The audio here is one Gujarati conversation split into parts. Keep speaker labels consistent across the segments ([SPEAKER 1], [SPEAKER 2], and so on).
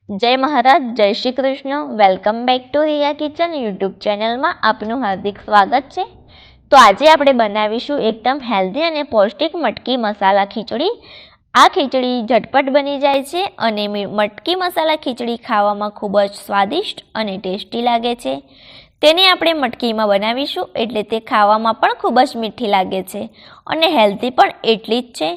[SPEAKER 1] જય મહારાજ, જય Shri Krishna. Welcome back to Riya kitchen YouTube ચેનલમાં આપનું હાર્દિક સ્વાગત છે. તો આજે આપણે બનાવીશું એકદમ હેલ્ધી અને પૌષ્ટિક મટકી મસાલા ખીચડી. આ ખીચડી ઝટપટ બની જાય છે અને મટકી મસાલા ખીચડી ખાવામાં ખૂબ જ સ્વાદિષ્ટ અને ટેસ્ટી લાગે છે. તેને આપણે મટકીમાં બનાવીશું એટલે તે ખાવામાં પણ ખૂબ જ મીઠી લાગે છે અને હેલ્ધી પણ એટલી જ છે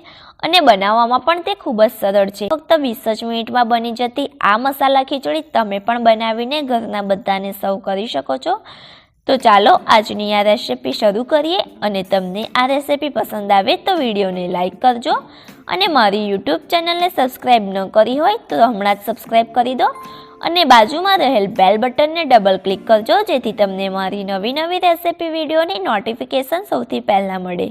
[SPEAKER 1] અને બનાવવામાં પણ તે ખૂબ જ સરળ છે. ફક્ત 20 જ મિનિટમાં બની જતી આ મસાલા ખીચડી તમે પણ બનાવીને ઘરના બધાને સર્વ કરી શકો છો. તો ચાલો આજની આ રેસિપી શરૂ કરીએ અને તમને આ રેસિપી પસંદ આવે તો વિડીયોને લાઈક કરજો અને મારી યુટ્યુબ ચેનલને સબસ્ક્રાઈબ ન કરી હોય તો હમણાં જ સબસ્ક્રાઈબ કરી દો અને બાજુમાં રહેલ બેલ બટનને ડબલ ક્લિક કરજો જેથી તમને મારી નવી રેસિપી વિડીયોની નોટિફિકેશન સૌથી પહેલાં મળે.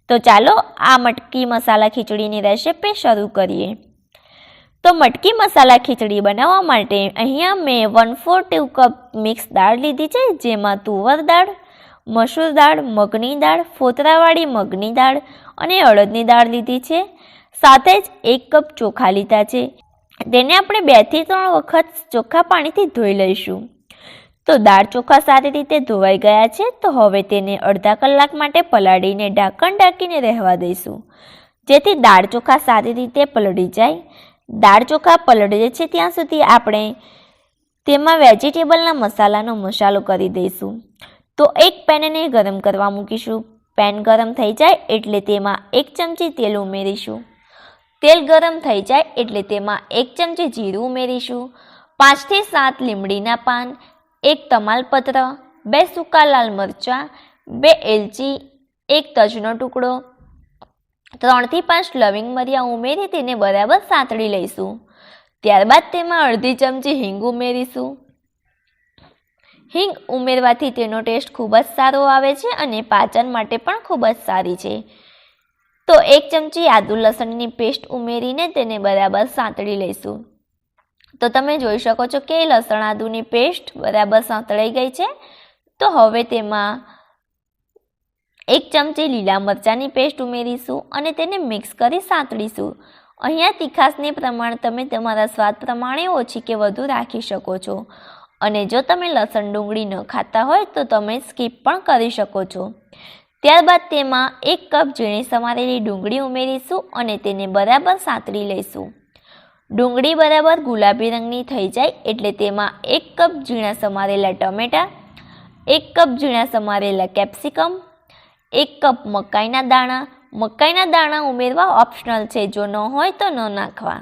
[SPEAKER 1] તો ચાલો આ મટકી મસાલા ખીચડીની રેસિપી શરૂ કરીએ. તો મટકી મસાલા ખીચડી બનાવવા માટે અહીંયા મેં 1/4 કપ મિક્સ દાળ લીધી છે, જેમાં તુવર દાળ, મસૂર દાળ, મગની દાળ, ફોતરાવાળી મગની દાળ અને અડદની દાળ લીધી છે. સાથે જ 1 કપ ચોખા લીધા છે. તેને આપણે 2 થી 3 વખત ચોખ્ખા પાણીથી ધોઈ લઈશું. તો દાળ ચોખા સારી રીતે ધોવાઈ ગયા છે. તો હવે તેને અડધા કલાક માટે પલાળીને ઢાંકણ ઢાંકીને રહેવા દઈશું, જેથી દાળ ચોખા સારી રીતે પલળી જાય. દાળ ચોખા પલળે છે ત્યાં સુધી આપણે તેમાં વેજીટેબલના મસાલાનો મસાલો કરી દઈશું. તો એક પેનને ગરમ કરવા મૂકીશું. પેન ગરમ થઈ જાય એટલે તેમાં 1 ચમચી તેલ ઉમેરીશું. તેલ ગરમ થઈ જાય એટલે તેમાં 1 ચમચી જીરું ઉમેરીશું. 5 થી 7 લીમડીના પાન, 1 તમાલપત્ર, 2 સૂકા લાલ મરચાં, 2 એલચી, 1 તજનો ટુકડો, 3 થી 5 લવિંગ મરિયા ઉમેરી તેને બરાબર સાંતળી લઈશું. ત્યારબાદ તેમાં અડધી ચમચી હિંગ ઉમેરીશું. હિંગ ઉમેરવાથી તેનો ટેસ્ટ ખૂબ જ સારો આવે છે અને પાચન માટે પણ ખૂબ જ સારી છે. તો 1 ચમચી આદુ લસણની પેસ્ટ ઉમેરીને તેને બરાબર સાંતળી લઈશું. તો તમે જોઈ શકો છો કે લસણ આદુની પેસ્ટ બરાબર સાંતળાઈ ગઈ છે. તો હવે તેમાં 1 ચમચી લીલા મરચાંની પેસ્ટ ઉમેરીશું અને તેને મિક્સ કરી સાંતળીશું. અહીંયા તીખાશની પ્રમાણ તમે તમારા સ્વાદ પ્રમાણે ઓછી કે વધુ રાખી શકો છો અને જો તમે લસણ ડુંગળી ન ખાતા હોય તો તમે સ્કીપ પણ કરી શકો છો. ત્યારબાદ તેમાં 1 કપ ઝીણી સમારેલી ડુંગળી ઉમેરીશું અને તેને બરાબર સાંતળી લઈશું. ડુંગળી બરાબર ગુલાબી રંગની થઈ જાય એટલે તેમાં 1 કપ ઝીણા સમારેલા ટમેટાં, 1 કપ ઝીણા સમારેલા કેપ્સિકમ, 1 કપ મકાઈના દાણા ઉમેરવા ઓપ્શનલ છે, જો ન હોય તો ન નાખવા.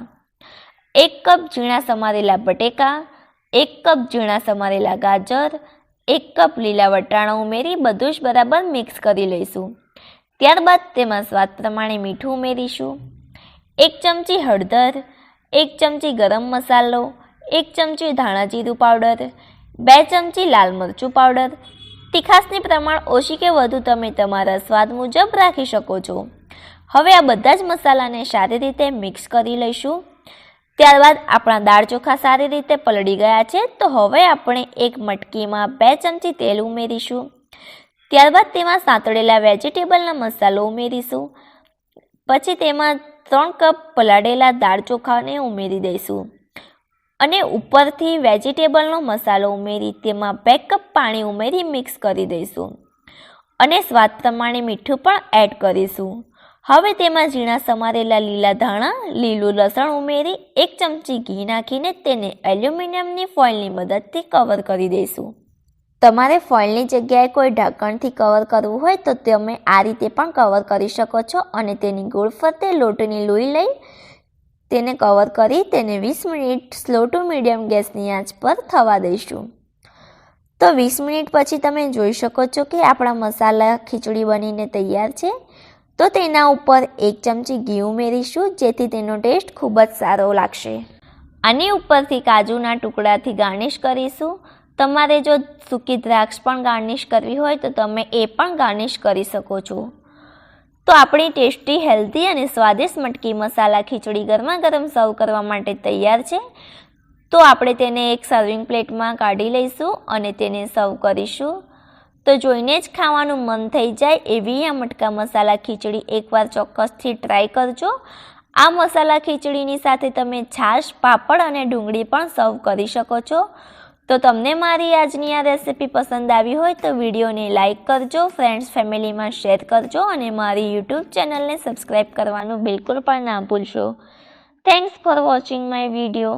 [SPEAKER 1] 1 કપ ઝીણા સમારેલા બટેકા, 1 કપ ઝીણા સમારેલા ગાજર, 1 કપ લીલા વટાણા ઉમેરી બધું જ બરાબર મિક્સ કરી લઈશું. ત્યારબાદ તેમાં સ્વાદ પ્રમાણે મીઠું ઉમેરીશું. 1 ચમચી હળદર, 1 ચમચી ગરમ મસાલો, 1 ચમચી ધાણા જીરું પાવડર, 2 ચમચી લાલ મરચું પાવડર. તીખાશની પ્રમાણ ઓછી કે વધુ તમે તમારા સ્વાદ મુજબ રાખી શકો છો. હવે આ બધા જ મસાલાને સારી રીતે મિક્સ કરી લઈશું. ત્યારબાદ આપણા દાળ ચોખા સારી રીતે પલળી ગયા છે. તો હવે આપણે એક મટકીમાં 2 ચમચી તેલ ઉમેરીશું. ત્યારબાદ તેમાં સાંતળેલા વેજીટેબલના મસાલો ઉમેરીશું. પછી તેમાં 3 કપ પલાળેલા દાળ ચોખાને ઉમેરી દઈશું અને ઉપરથી વેજીટેબલનો મસાલો ઉમેરી તેમાં 2 કપ પાણી ઉમેરી મિક્સ કરી દઈશું અને સ્વાદ પ્રમાણે મીઠું પણ એડ કરીશું. હવે તેમાં ઝીણા સમારેલા લીલા ધાણા, લીલું લસણ ઉમેરી 1 ચમચી ઘી નાખીને તેને એલ્યુમિનિયમની ફોઇલની મદદથી કવર કરી દઈશું. તમારે ફોઇલની જગ્યાએ કોઈ ઢાંકણથી કવર કરવું હોય તો તમે આ રીતે પણ કવર કરી શકો છો અને તેની ગોળ ફરતે લોટની લોઈ લઈ તેને કવર કરી તેને 20 મિનિટ સ્લો ટુ મીડિયમ ગેસની આંચ પર થવા દઈશું. તો 20 મિનિટ પછી તમે જોઈ શકો છો કે આપણા મસાલા ખીચડી બનીને તૈયાર છે. તો તેના ઉપર 1 ચમચી ઘી ઉમેરીશું જેથી તેનો ટેસ્ટ ખૂબ જ સારો લાગશે. આની ઉપરથી કાજુના ટુકડાથી ગાર્નિશ કરીશું. તમારે જો સૂકી દ્રાક્ષ પણ ગાર્નિશ કરવી હોય તો તમે એ પણ ગાર્નિશ કરી શકો છો. તો આપણી ટેસ્ટી, હેલ્ધી અને સ્વાદિષ્ટ મટકી મસાલા ખીચડી ગરમા ગરમ સર્વ કરવા માટે તૈયાર છે. તો આપણે તેને એક સર્વિંગ પ્લેટમાં કાઢી લઈશું અને તેને સર્વ કરીશું. તો જોઈને જ ખાવાનું મન થઈ જાય એવી આ મટકા મસાલા ખીચડી એકવાર ચોક્કસથી ટ્રાય કરજો. આ મસાલા ખીચડીની સાથે તમે છાશ, પાપડ અને ડુંગળી પણ સર્વ કરી શકો છો. તો તમને મારી આજની આ રેસિપી પસંદ આવી હોય તો વિડીયોને લાઇક કરજો, ફ્રેન્ડ્સ ફેમિલીમાં શેર કરજો અને મારી યુટ્યુબ ચેનલને સબસ્ક્રાઈબ કરવાનું બિલકુલ પણ ના ભૂલશો. Thanks for watching my video.